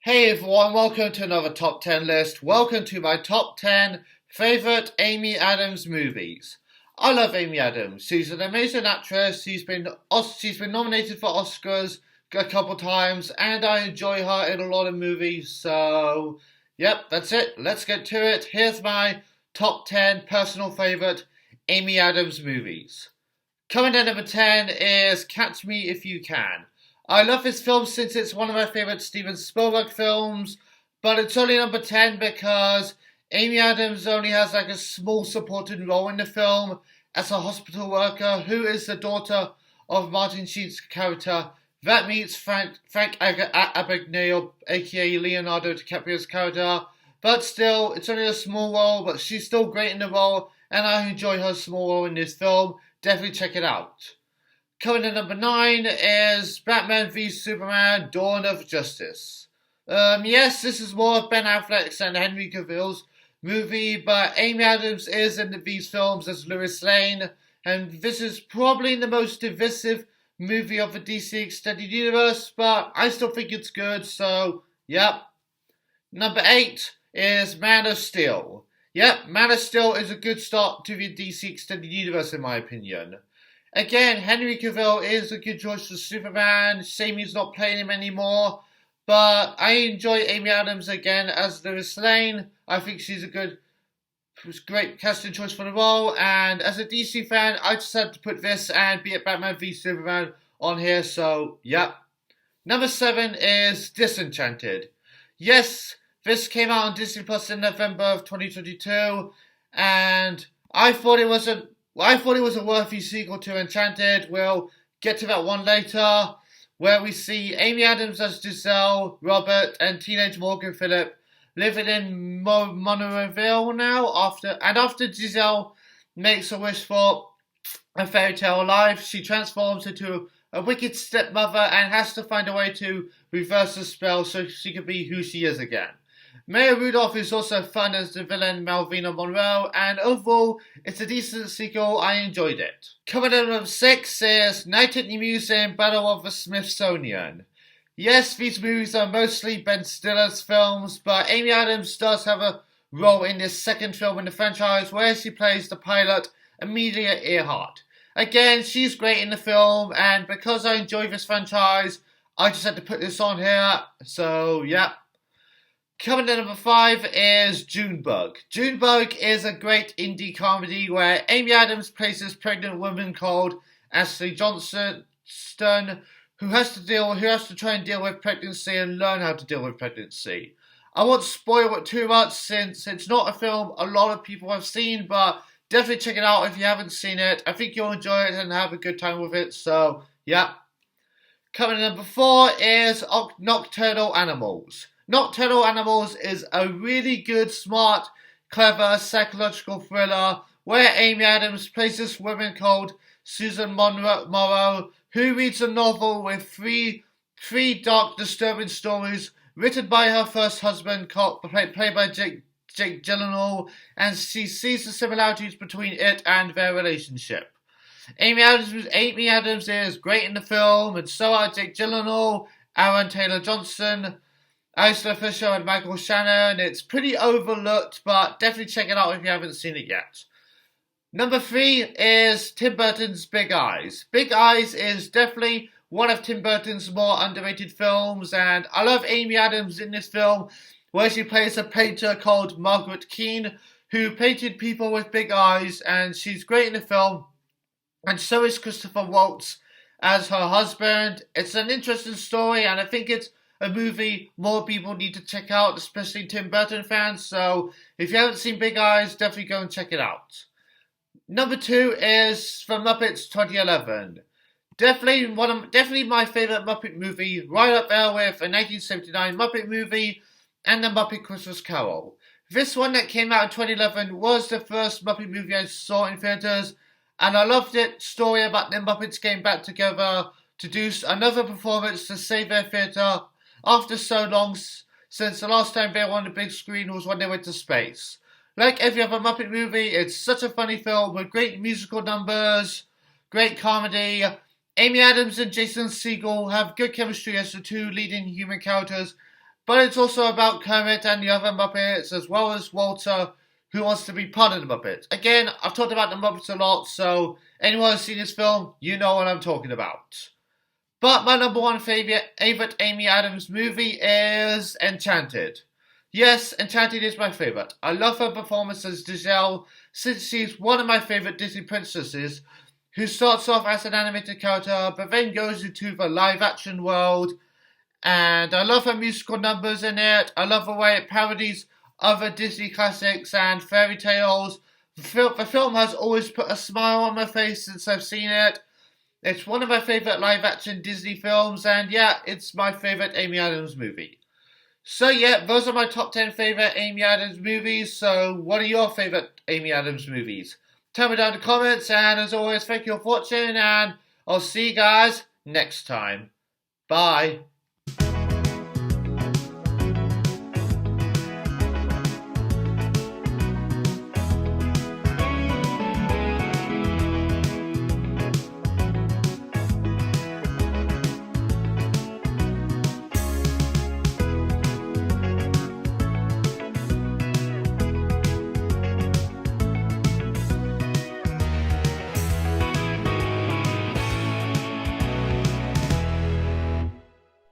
Hey everyone, welcome to another top 10 list. Welcome to my top 10 favourite Amy Adams movies. I love Amy Adams. She's an amazing actress. She's been nominated for Oscars a couple times, and I enjoy her in a lot of movies. So, yep, that's it. Let's get to it. Here's my top 10 personal favourite Amy Adams movies. Coming in number 10 is Catch Me If You Can. I love this film since it's one of my favourite Steven Spielberg films, but it's only number 10 because Amy Adams only has like a small supporting role in the film as a hospital worker who is the daughter of Martin Sheen's character that meets Frank Abagnale, aka Leonardo DiCaprio's character. But still, it's only a small role, but she's still great in the role, and I enjoy her small role in this film. Definitely check it out. Coming in number 9 is Batman v Superman: Dawn of Justice. Yes, this is more of Ben Affleck's and Henry Cavill's movie, but Amy Adams is in these films as Lois Lane, and this is probably the most divisive movie of the DC Extended Universe, but I still think it's good, so yep. Number 8 is Man of Steel. Yep, Man of Steel is a good start to the DC Extended Universe in my opinion. Again, Henry Cavill is a good choice for Superman. Shame he's not playing him anymore. But I enjoy Amy Adams again as Lois Lane. I think she's a great casting choice for the role. And as a DC fan, I just had to put this and be it Batman v Superman on here. So, yep. Number 7 is Disenchanted. Yes, this came out on Disney Plus in November of 2022. And I thought it was a worthy sequel to Enchanted. We'll get to that one later, where we see Amy Adams as Giselle, Robert, and teenage Morgan Phillip living in Monroeville now. After Giselle makes a wish for a fairy tale life, she transforms into a wicked stepmother and has to find a way to reverse the spell so she can be who she is again. Maya Rudolph is also fun as the villain Malvina Monroe, and overall, it's a decent sequel. I enjoyed it. Coming in at number 6 is Night at the Museum: Battle of the Smithsonian. Yes, these movies are mostly Ben Stiller's films, but Amy Adams does have a role in this second film in the franchise where she plays the pilot Amelia Earhart. Again, she's great in the film, and because I enjoy this franchise, I just had to put this on here, so yeah. Coming in number 5 is Junebug. Junebug is a great indie comedy where Amy Adams plays this pregnant woman called Ashley Johnston, who has to try and deal with pregnancy and learn how to deal with pregnancy. I won't spoil it too much since it's not a film a lot of people have seen, but definitely check it out if you haven't seen it. I think you'll enjoy it and have a good time with it, so yeah. Coming in number 4 is Nocturnal Animals. Nocturnal Animals is a really good, smart, clever psychological thriller where Amy Adams plays this woman called Susan Morrow who reads a novel with three dark, disturbing stories written by her first husband, played by Jake Gyllenhaal, and she sees the similarities between it and their relationship. Amy Adams is great in the film, and so are Jake Gyllenhaal, Aaron Taylor-Johnson, Isla Fisher, and Michael Shannon. It's pretty overlooked, but definitely check it out if you haven't seen it yet. Number 3 is Tim Burton's Big Eyes. Big Eyes is definitely one of Tim Burton's more underrated films, and I love Amy Adams in this film, where she plays a painter called Margaret Keane, who painted people with big eyes, and she's great in the film, and so is Christopher Waltz as her husband. It's an interesting story, and I think it's a movie more people need to check out, especially Tim Burton fans. So if you haven't seen Big Eyes, definitely go and check it out. Number 2 is The Muppets 2011. Definitely my favourite Muppet movie, right up there with a 1979 Muppet movie and The Muppet Christmas Carol. This one that came out in 2011 was the first Muppet movie I saw in theatres, and I loved it. Story about the Muppets getting back together to do another performance to save their theatre after so long, since the last time they were on the big screen was when they went to space. Like every other Muppet movie, it's such a funny film with great musical numbers, great comedy. Amy Adams and Jason Segel have good chemistry as the two leading human characters, but it's also about Kermit and the other Muppets, as well as Walter, who wants to be part of the Muppets. Again, I've talked about the Muppets a lot, so anyone who's seen this film, you know what I'm talking about. But my number one favorite Amy Adams movie is Enchanted. Yes, Enchanted is my favorite. I love her performance as Giselle, since she's one of my favorite Disney princesses, who starts off as an animated character, but then goes into the live-action world. And I love her musical numbers in it. I love the way it parodies other Disney classics and fairy tales. The film has always put a smile on my face since I've seen it. It's one of my favourite live-action Disney films, and yeah, it's my favourite Amy Adams movie. So yeah, those are my top 10 favourite Amy Adams movies. So what are your favourite Amy Adams movies? Tell me down in the comments, and as always, thank you for watching, and I'll see you guys next time. Bye.